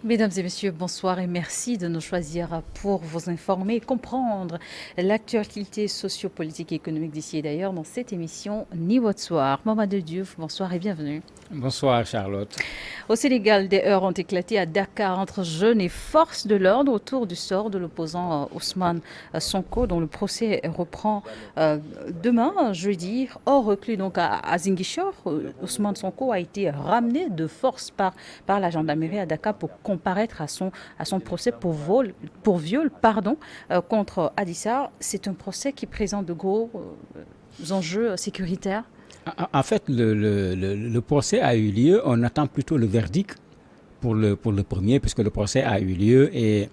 Mesdames et messieurs, bonsoir et merci de nous choisir pour vous informer et comprendre l'actualité sociopolitique et économique d'ici et d'ailleurs dans cette émission Ni votre soir. Mamadou Diouf, bonsoir et bienvenue. Bonsoir Charlotte. Au Sénégal, des heurts ont éclaté à Dakar entre jeunes et forces de l'ordre autour du sort de l'opposant Ousmane Sonko, dont le procès reprend demain, jeudi, hors reclus donc à Ziguinchor. Ousmane Sonko a été ramené de force par la gendarmerie à Dakar pour comparaître à son procès pour viol contre Adissa. C'est un procès qui présente de gros enjeux sécuritaires. En fait, le procès a eu lieu. On attend plutôt le verdict pour le premier, puisque le procès a eu lieu et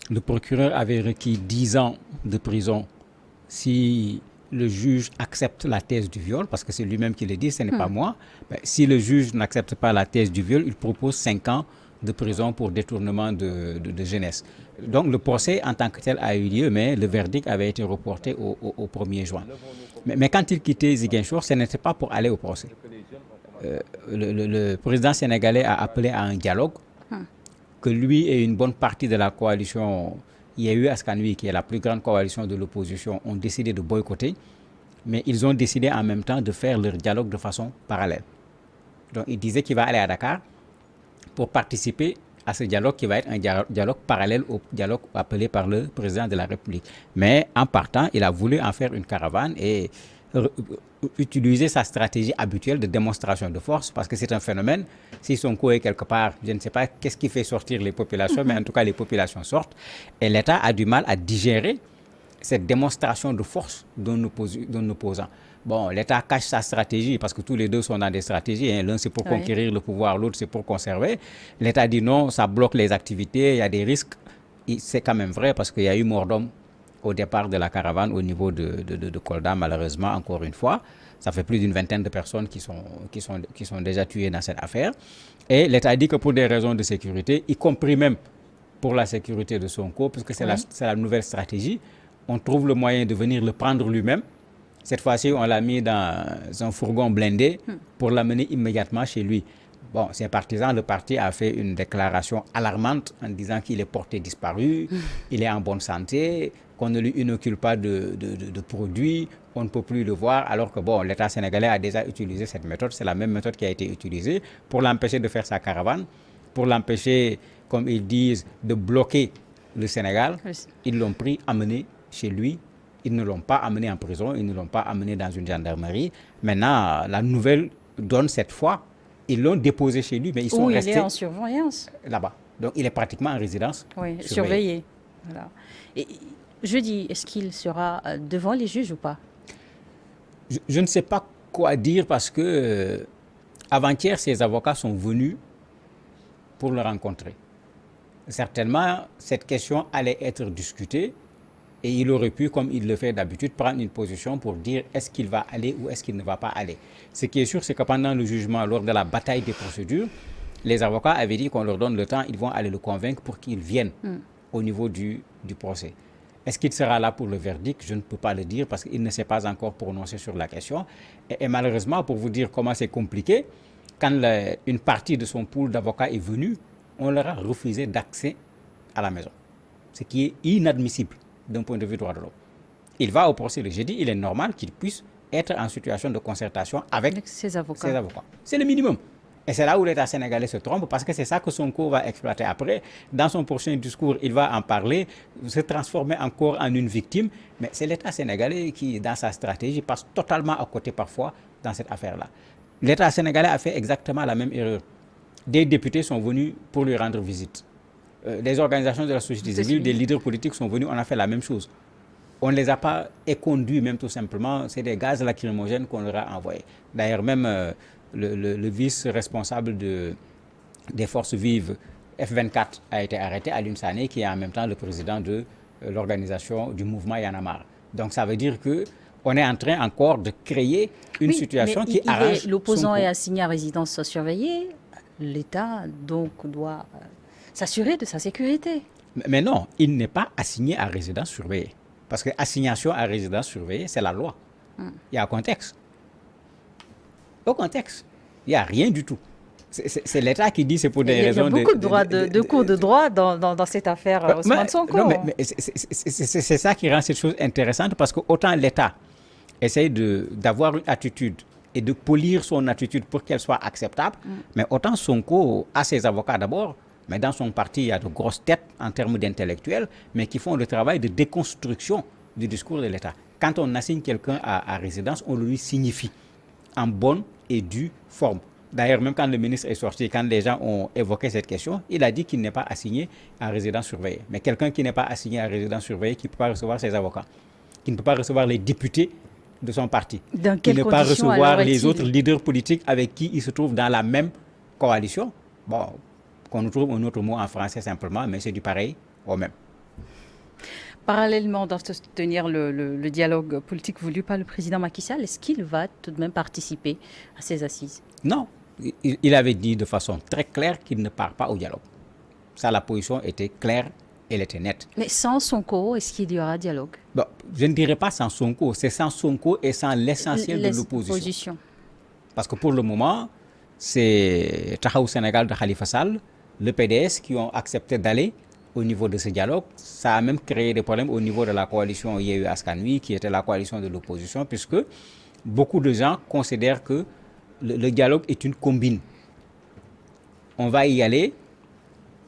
le procureur avait requis 10 ans de prison si le juge accepte la thèse du viol, parce que c'est lui-même qui le dit, ce n'est pas moi. Ben, si le juge n'accepte pas la thèse du viol, il propose 5 ans de prison pour détournement de jeunesse. Donc le procès en tant que tel a eu lieu, mais le verdict avait été reporté au 1er juin. Mais quand il quittait Ziguinchor, ce n'était pas pour aller au procès. Le président sénégalais a appelé à un dialogue que lui et une bonne partie de la coalition IEU Askanui, qui est la plus grande coalition de l'opposition, ont décidé de boycotter, mais ils ont décidé en même temps de faire leur dialogue de façon parallèle. Donc il disait qu'il va aller à Dakar pour participer à ce dialogue qui va être un dialogue parallèle au dialogue appelé par le président de la République. Mais en partant, il a voulu en faire une caravane et utiliser sa stratégie habituelle de démonstration de force, parce que c'est un phénomène. Si Sonko est quelque part, je ne sais pas qu'est-ce qui fait sortir les populations, mais en tout cas les populations sortent, et l'État a du mal à digérer cette démonstration de force d'un opposant. Bon, l'État cache sa stratégie parce que tous les deux sont dans des stratégies. Hein. L'un, c'est pour conquérir le pouvoir, l'autre, c'est pour conserver. L'État dit non, ça bloque les activités, il y a des risques. C'est quand même vrai parce qu'il y a eu mort d'homme au départ de la caravane au niveau de Kolda, malheureusement, encore une fois. Ça fait plus d'une vingtaine de personnes qui sont déjà tuées dans cette affaire. Et l'État dit que pour des raisons de sécurité, y compris même pour la sécurité de Sonko, puisque c'est la nouvelle stratégie, on trouve le moyen de venir le prendre lui-même. Cette fois-ci, on l'a mis dans un fourgon blindé pour l'amener immédiatement chez lui. Bon, ses partisans, le parti a fait une déclaration alarmante en disant qu'il est porté disparu, il est en bonne santé, qu'on ne lui inocule pas de produits, on ne peut plus le voir, alors que bon, l'État sénégalais a déjà utilisé cette méthode. C'est la même méthode qui a été utilisée pour l'empêcher de faire sa caravane, pour l'empêcher, comme ils disent, de bloquer le Sénégal. Ils l'ont pris, amené chez lui. Ils ne l'ont pas amené en prison, ils ne l'ont pas amené dans une gendarmerie. Maintenant, la nouvelle donne cette fois, ils l'ont déposé chez lui, mais ils sont restés il est en surveillance là-bas. Donc, il est pratiquement en résidence. Oui, surveillé. Voilà. Et jeudi, est-ce qu'il sera devant les juges ou pas? Je ne sais pas quoi dire parce que avant-hier, ses avocats sont venus pour le rencontrer. Certainement, cette question allait être discutée. Et il aurait pu, comme il le fait d'habitude, prendre une position pour dire est-ce qu'il va aller ou est-ce qu'il ne va pas aller. Ce qui est sûr, c'est que pendant le jugement, lors de la bataille des procédures, les avocats avaient dit qu'on leur donne le temps, ils vont aller le convaincre pour qu'il vienne au niveau du procès. Est-ce qu'il sera là pour le verdict? Je ne peux pas le dire parce qu'il ne s'est pas encore prononcé sur la question. Et malheureusement, pour vous dire comment c'est compliqué, quand une partie de son pool d'avocats est venue, on leur a refusé d'accès à la maison. Ce qui est inadmissible d'un point de vue droit de l'homme. Il va au procès le jeudi, il est normal qu'il puisse être en situation de concertation avec ses avocats. C'est le minimum. Et c'est là où l'État sénégalais se trompe, parce que c'est ça que Sonko va exploiter après. Dans son prochain discours, il va en parler, se transformer encore en une victime. Mais c'est l'État sénégalais qui, dans sa stratégie, passe totalement à côté parfois dans cette affaire-là. L'État sénégalais a fait exactement la même erreur. Des députés sont venus pour lui rendre visite. Les organisations de la société civile, des leaders politiques sont venus, on a fait la même chose. On ne les a pas éconduits même tout simplement, c'est des gaz lacrymogènes qu'on leur a envoyés. D'ailleurs même le vice-responsable des forces vives F24 a été arrêté, Alioune Sané, qui est en même temps le président de l'organisation du mouvement Y en a marre. Donc ça veut dire qu'on est en train encore de créer une situation qui arrange l'opposant est assigné à résidence surveillée, l'État donc doit s'assurer de sa sécurité. Mais non, il n'est pas assigné à résidence surveillée. Parce que assignation à résidence surveillée, c'est la loi. Il y a un contexte. Au contexte, il n'y a rien du tout. C'est l'État qui dit c'est pour des Il y a raisons beaucoup de cours de droit dans cette affaire Ousmane Sonko. Non, mais c'est ça qui rend cette chose intéressante parce que autant l'État essaye d'avoir une attitude et de polir son attitude pour qu'elle soit acceptable, mais autant Sonko a ses avocats d'abord, mais dans son parti, il y a de grosses têtes en termes d'intellectuels, mais qui font le travail de déconstruction du discours de l'État. Quand on assigne quelqu'un à résidence, on le lui signifie en bonne et due forme. D'ailleurs, même quand le ministre est sorti, quand les gens ont évoqué cette question, il a dit qu'il n'est pas assigné à résidence surveillée. Mais quelqu'un qui n'est pas assigné à résidence surveillée, qui ne peut pas recevoir ses avocats, qui ne peut pas recevoir les députés de son parti, qui ne peut pas recevoir les autres leaders politiques avec qui il se trouve dans la même coalition, bon, qu'on nous trouve un autre mot en français simplement, mais c'est du pareil au même. Parallèlement, doit se tenir le dialogue politique voulu par le président Macky Sall. Est-ce qu'il va tout de même participer à ces assises? Non. Il avait dit de façon très claire qu'il ne part pas au dialogue. Ça, la position était claire, elle était nette. Mais sans Sonko, est-ce qu'il y aura dialogue? Bon, je ne dirais pas sans Sonko, c'est sans Sonko et sans l'essentiel de l'opposition. Parce que pour le moment, c'est Tahaou Sénégal de Khalifa Sall, le PDS qui ont accepté d'aller au niveau de ce dialogue. Ça a même créé des problèmes au niveau de la coalition Yewwi Askan Wi, qui était la coalition de l'opposition, puisque beaucoup de gens considèrent que le dialogue est une combine. On va y aller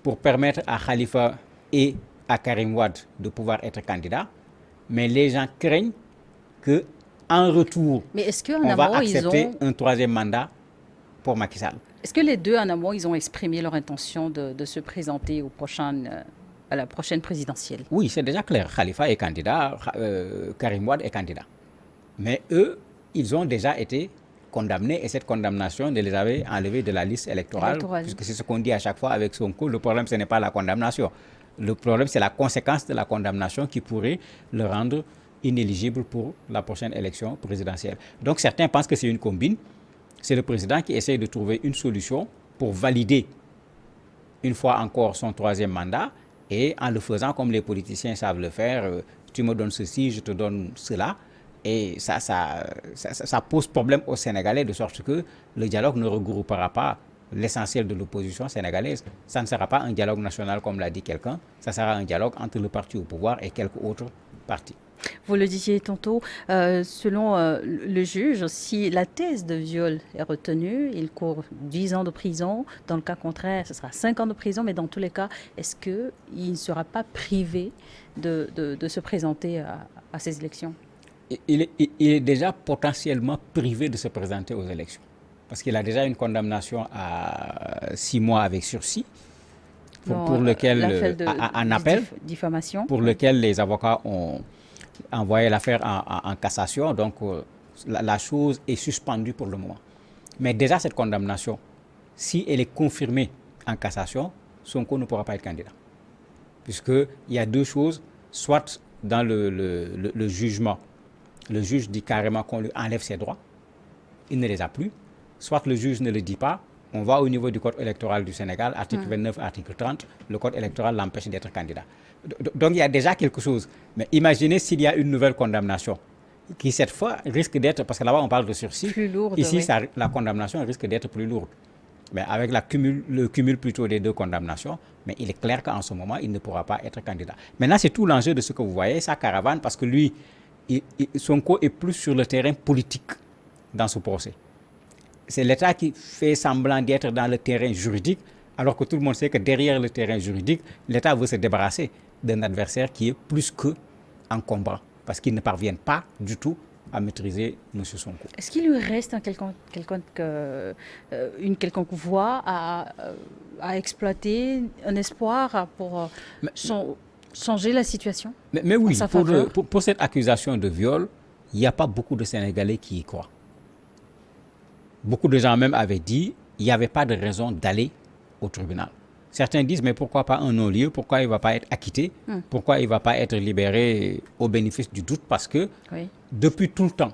pour permettre à Khalifa et à Karim Wade de pouvoir être candidats, mais les gens craignent qu'en retour, on va accepter un troisième mandat pour Macky Sall. Est-ce que les deux en amont, ils ont exprimé leur intention de se présenter à la prochaine présidentielle? Oui, c'est déjà clair. Khalifa est candidat, Karim Wade est candidat. Mais eux, ils ont déjà été condamnés et cette condamnation de les avait enlevés de la liste électorale. Puisque c'est ce qu'on dit à chaque fois avec Sonko. Le problème, ce n'est pas la condamnation. Le problème, c'est la conséquence de la condamnation qui pourrait le rendre inéligible pour la prochaine élection présidentielle. Donc certains pensent que c'est une combine. C'est le président qui essaie de trouver une solution pour valider une fois encore son troisième mandat et en le faisant comme les politiciens savent le faire, tu me donnes ceci, je te donne cela. Et ça pose problème aux Sénégalais de sorte que le dialogue ne regroupera pas l'essentiel de l'opposition sénégalaise. Ça ne sera pas un dialogue national comme l'a dit quelqu'un, ça sera un dialogue entre le parti au pouvoir et quelques autres partis. Vous le disiez tantôt, selon le juge, si la thèse de viol est retenue, il court 10 ans de prison. Dans le cas contraire, ce sera 5 ans de prison. Mais dans tous les cas, est-ce qu'il ne sera pas privé de se présenter à ces élections? Il est déjà potentiellement privé de se présenter aux élections. Parce qu'il a déjà une condamnation à 6 mois avec sursis, pour lequel, en appel, diffamation, pour lequel les avocats ont envoyé l'affaire en cassation. Donc, la chose est suspendue pour le moment. Mais déjà, cette condamnation, si elle est confirmée en cassation, Sonko ne pourra pas être candidat. Puisqu'il y a deux choses, soit dans le jugement, le juge dit carrément qu'on lui enlève ses droits, il ne les a plus, soit le juge ne le dit pas, on va au niveau du code électoral du Sénégal, article 29, article 30, le code électoral l'empêche d'être candidat. Donc il y a déjà quelque chose. Mais imaginez s'il y a une nouvelle condamnation qui cette fois risque d'être, parce que là-bas on parle de sursis, plus lourde, ici oui. La condamnation risque d'être plus lourde. Mais avec le cumul plutôt des deux condamnations, mais il est clair qu'en ce moment, il ne pourra pas être candidat. Maintenant, c'est tout l'enjeu de ce que vous voyez, sa caravane, parce que lui, Sonko est plus sur le terrain politique dans ce procès. C'est l'État qui fait semblant d'être dans le terrain juridique, alors que tout le monde sait que derrière le terrain juridique, l'État veut se débarrasser d'un adversaire qui est plus qu'encombrant, parce qu'il ne parvient pas du tout à maîtriser M. Sonko. Est-ce qu'il lui reste une quelconque voie à exploiter, un espoir pour changer la situation? Mais oui, pour cette accusation de viol, il n'y a pas beaucoup de Sénégalais qui y croient. Beaucoup de gens même avaient dit qu'il n'y avait pas de raison d'aller au tribunal. Certains disent, mais pourquoi pas un non-lieu? Pourquoi il ne va pas être acquitté? Pourquoi il ne va pas être libéré au bénéfice du doute? Parce que depuis tout le temps,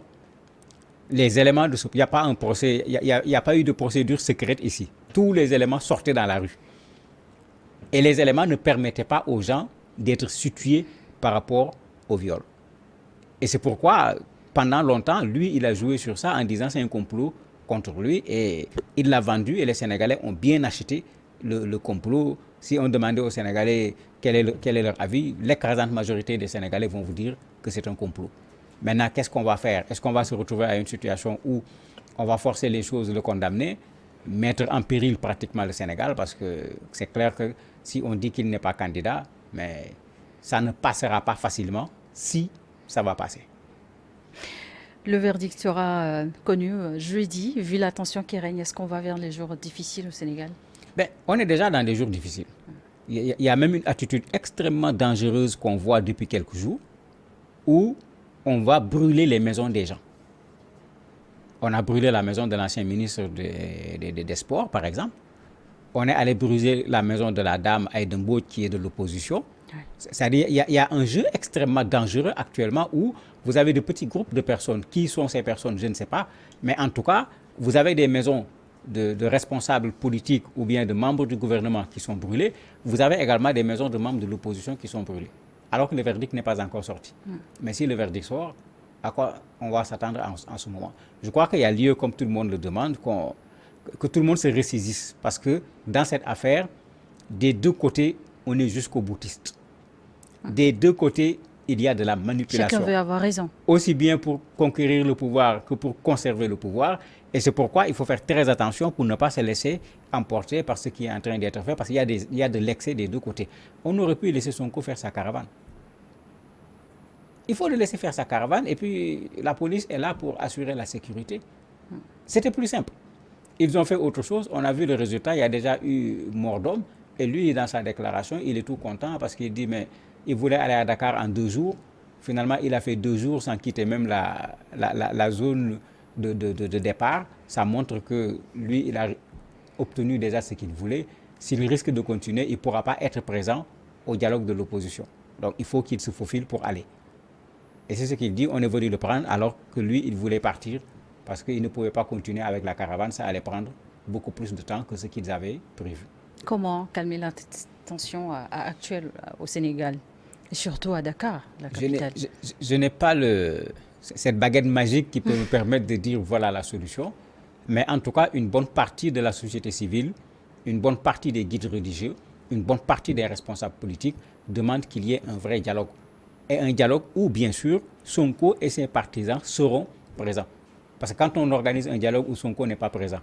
les éléments de ce... Il n'y a pas un procès, il n'y a pas eu de procédure secrète ici. Tous les éléments sortaient dans la rue. Et les éléments ne permettaient pas aux gens d'être situés par rapport au viol. Et c'est pourquoi, pendant longtemps, lui, il a joué sur ça en disant c'est un complot contre lui et il l'a vendu et les Sénégalais ont bien acheté le complot. Si on demandait aux Sénégalais quel est leur avis, l'écrasante majorité des Sénégalais vont vous dire que c'est un complot. Maintenant, qu'est-ce qu'on va faire? Est-ce qu'on va se retrouver à une situation où on va forcer les choses, le condamner, mettre en péril pratiquement le Sénégal? Parce que c'est clair que si on dit qu'il n'est pas candidat, mais ça ne passera pas facilement si ça va passer. Le verdict sera connu jeudi. Vu la tension qui règne, est-ce qu'on va vers les jours difficiles au Sénégal? On est déjà dans des jours difficiles. Il y a même une attitude extrêmement dangereuse qu'on voit depuis quelques jours où on va brûler les maisons des gens. On a brûlé la maison de l'ancien ministre des Sports, par exemple. On est allé brûler la maison de la dame Aïda Mbodj qui est de l'opposition. C'est-à-dire qu'il y a un jeu extrêmement dangereux actuellement où vous avez de petits groupes de personnes. Qui sont ces personnes? Je ne sais pas. Mais en tout cas, vous avez des maisons de responsables politiques ou bien de membres du gouvernement qui sont brûlées. Vous avez également des maisons de membres de l'opposition qui sont brûlées. Alors que le verdict n'est pas encore sorti. Mais si le verdict sort, à quoi on va s'attendre en ce moment? Je crois qu'il y a lieu, comme tout le monde le demande, que tout le monde se ressaisisse. Parce que dans cette affaire, des deux côtés, on est jusqu'au boutiste. Des deux côtés, il y a de la manipulation. Chacun veut avoir raison. Aussi bien pour conquérir le pouvoir que pour conserver le pouvoir. Et c'est pourquoi il faut faire très attention pour ne pas se laisser emporter par ce qui est en train d'être fait, parce qu'il y a de l'excès des deux côtés. On aurait pu laisser Sonko faire sa caravane. Il faut le laisser faire sa caravane et puis la police est là pour assurer la sécurité. C'était plus simple. Ils ont fait autre chose, on a vu le résultat, il y a déjà eu mort d'homme. Et lui, dans sa déclaration, il est tout content parce qu'il dit, mais il voulait aller à Dakar en 2 jours. Finalement, il a fait 2 jours sans quitter même la zone de départ. Ça montre que lui, il a obtenu déjà ce qu'il voulait. S'il risque de continuer, il ne pourra pas être présent au dialogue de l'opposition. Donc, il faut qu'il se faufile pour aller. Et c'est ce qu'il dit, on est venu le prendre alors que lui, il voulait partir parce qu'il ne pouvait pas continuer avec la caravane. Ça allait prendre beaucoup plus de temps que ce qu'ils avaient prévu. Comment calmer la tension actuelle au Sénégal et surtout à Dakar, la capitale? Je n'ai pas cette baguette magique qui peut me permettre de dire voilà la solution. Mais en tout cas, une bonne partie de la société civile, une bonne partie des guides religieux, une bonne partie des responsables politiques demandent qu'il y ait un vrai dialogue. Et un dialogue où, bien sûr, Sonko et ses partisans seront présents. Parce que quand on organise un dialogue où Sonko n'est pas présent,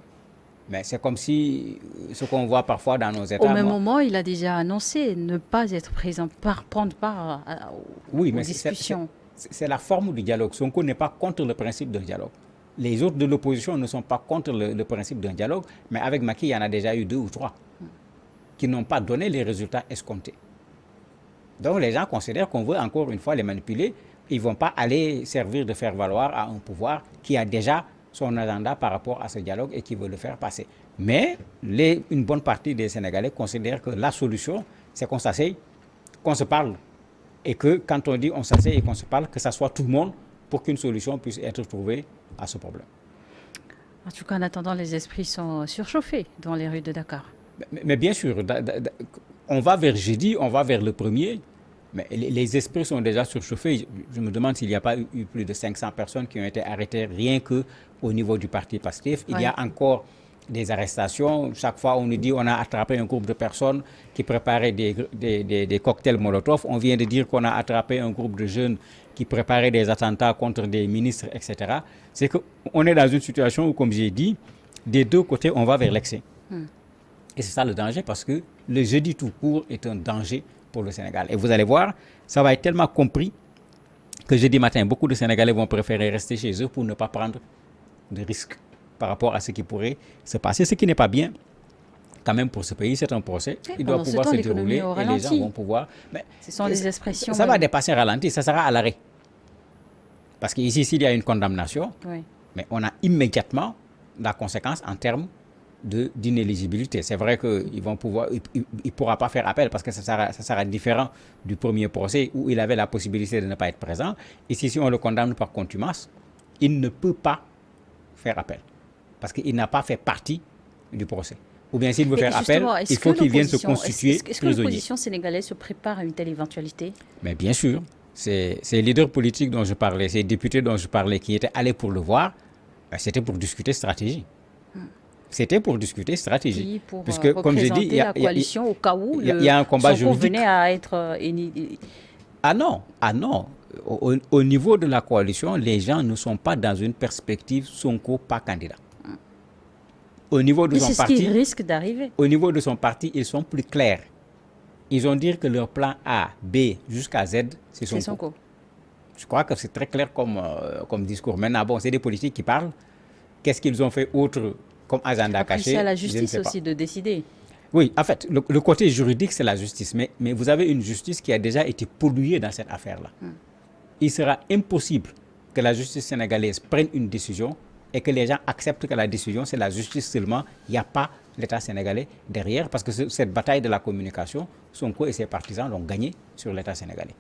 mais c'est comme si ce qu'on voit parfois dans nos États. Au même moment, il a déjà annoncé ne pas être présent, prendre part aux discussions. C'est la forme du dialogue. Sonko n'est pas contre le principe d'un dialogue. Les autres de l'opposition ne sont pas contre le principe d'un dialogue, mais avec Macky, il y en a déjà eu 2 ou 3 qui n'ont pas donné les résultats escomptés. Donc les gens considèrent qu'on veut encore une fois les manipuler. Ils ne vont pas aller servir de faire valoir à un pouvoir qui a déjà son agenda par rapport à ce dialogue et qui veut le faire passer. Mais une bonne partie des Sénégalais considèrent que la solution, c'est qu'on s'asseye, qu'on se parle. Et que quand on dit on s'asseye et qu'on se parle, que ça soit tout le monde pour qu'une solution puisse être trouvée à ce problème. En tout cas, en attendant, les esprits sont surchauffés dans les rues de Dakar. Mais bien sûr, on va vers jeudi, on va vers le 1er. Mais les esprits sont déjà surchauffés. Je me demande s'il n'y a pas eu plus de 500 personnes qui ont été arrêtées rien qu'au niveau du parti PASTEF. Il y a encore des arrestations. Chaque fois, on nous dit qu'on a attrapé un groupe de personnes qui préparaient des cocktails Molotov. On vient de dire qu'on a attrapé un groupe de jeunes qui préparaient des attentats contre des ministres, etc. C'est qu'on est dans une situation où, comme j'ai dit, des deux côtés, on va vers l'excès. Et c'est ça le danger parce que le jeudi tout court est un danger pour le Sénégal. Et vous allez voir, ça va être tellement compris que jeudi matin, beaucoup de Sénégalais vont préférer rester chez eux pour ne pas prendre de risques par rapport à ce qui pourrait se passer. Ce qui n'est pas bien, quand même, pour ce pays. C'est un procès. Il doit pouvoir se dérouler et les gens vont pouvoir... Mais ce sont des expressions... Ça va dépasser ralenti, ça sera à l'arrêt. Parce qu'ici, s'il y a une condamnation, mais on a immédiatement la conséquence en termes d'inéligibilité. C'est vrai qu'il ne pourra pas faire appel parce que ça sera différent du premier procès où il avait la possibilité de ne pas être présent. Ici, si on le condamne par contumace, il ne peut pas faire appel parce qu'il n'a pas fait partie du procès. Ou bien s'il veut faire appel, il faut qu'il vienne se constituer prisonnier. Est-ce que l'opposition sénégalaise se prépare à une telle éventualité? Mais bien sûr. C'est les leaders politiques dont je parlais, ces députés dont je parlais qui étaient allés pour le voir, C'était pour discuter stratégie. C'était pour discuter stratégie. Qui pour Puisque, comme je dis, représenter la coalition au cas où il y a un combat Sonko juridique. venait à être Ah non, ah non. Au niveau de la coalition, les gens ne sont pas dans une perspective Sonko pas candidat. Au niveau de mais son c'est ce parti, qui risque d'arriver. au niveau de son parti, ils sont plus clairs. Ils ont dit que leur plan A, B jusqu'à Z, c'est C'est Sonko. Sonko. Je crois que c'est très clair comme discours. Maintenant, bon, c'est des politiques qui parlent. Qu'est-ce qu'ils ont fait autre comme agenda Après, caché? c'est à la Je ne justice sais pas. aussi de décider. Oui, en fait, le côté juridique, c'est la justice. Mais vous avez une justice qui a déjà été polluée dans cette affaire-là. Il sera impossible que la justice sénégalaise prenne une décision et que les gens acceptent que la décision, c'est la justice seulement. Il n'y a pas l'État sénégalais derrière, parce que cette bataille de la communication, Sonko et ses partisans l'ont gagné sur l'État sénégalais.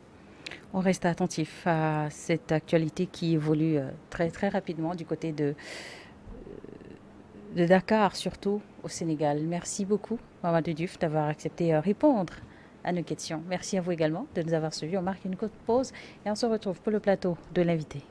On reste attentif à cette actualité qui évolue très, très rapidement du côté de Dakar, surtout au Sénégal. Merci beaucoup, Mamadou Diouf, d'avoir accepté répondre à nos questions. Merci à vous également de nous avoir suivis. On marque une courte pause et on se retrouve pour le plateau de l'invité.